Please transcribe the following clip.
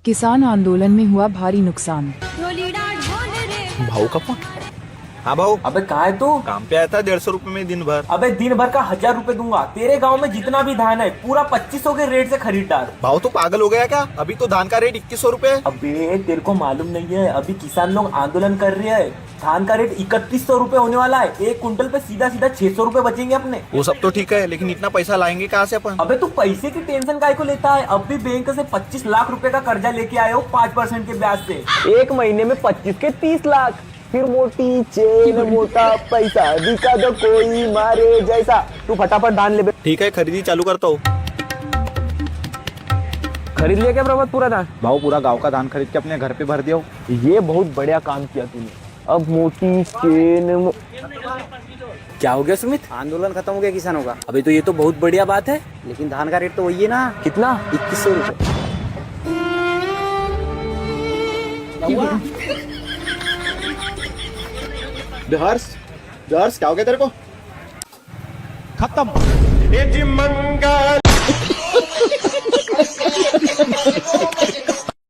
किसान आंदोलन में हुआ भारी नुकसान। भाऊ का फोन। हाँ भाऊ, अबे कहाँ है तू? काम पे आया था 150 रुपए में दिन भर। अबे दिन भर का 1000 रुपए दूंगा। तेरे गांव में जितना भी धान है पूरा 2500 के रेट से खरीद डाल। भाऊ तो पागल हो गया क्या? अभी तो धान का रेट 2100 रुपए है। अबे तेरे को मालूम नहीं है, अभी किसान लोग आंदोलन कर रहे हैं। धान का रेट 3100 रुपए होने वाला है। एक कुंटल पे सीधा सीधा 600 रुपए बचेंगे अपने। वो सब तो ठीक है, लेकिन इतना पैसा लाएंगे कहाँ से अपन? अबे तू पैसे की टेंशन काहे को लेता है? अब भी बैंक से 25 लाख रुपए का कर्जा लेके आए हो 5% के ब्याज से। एक महीने में 25 के 30 लाख। फिर मोटी चेन मोटा पैसा दिखा दो कोई मारे जैसा। तू फटाफट धान ले। ठीक है, खरीदी चालू करता हूँ। खरीद लिया क्या प्रभात पूरा धान? भाऊ पूरा गांव का धान खरीद के अपने घर पे भर दिया। ये बहुत बढ़िया काम किया तूने। अब मोटी चेन क्या हो गया सुमित? आंदोलन खत्म हो गया किसानों का। अबे तो ये तो बहुत बढ़िया बात है। लेकिन धान का रेट तो वही है ना। कितना? 2100 रुपए। हर्ष क्या हो गया तेरे को? खत्म।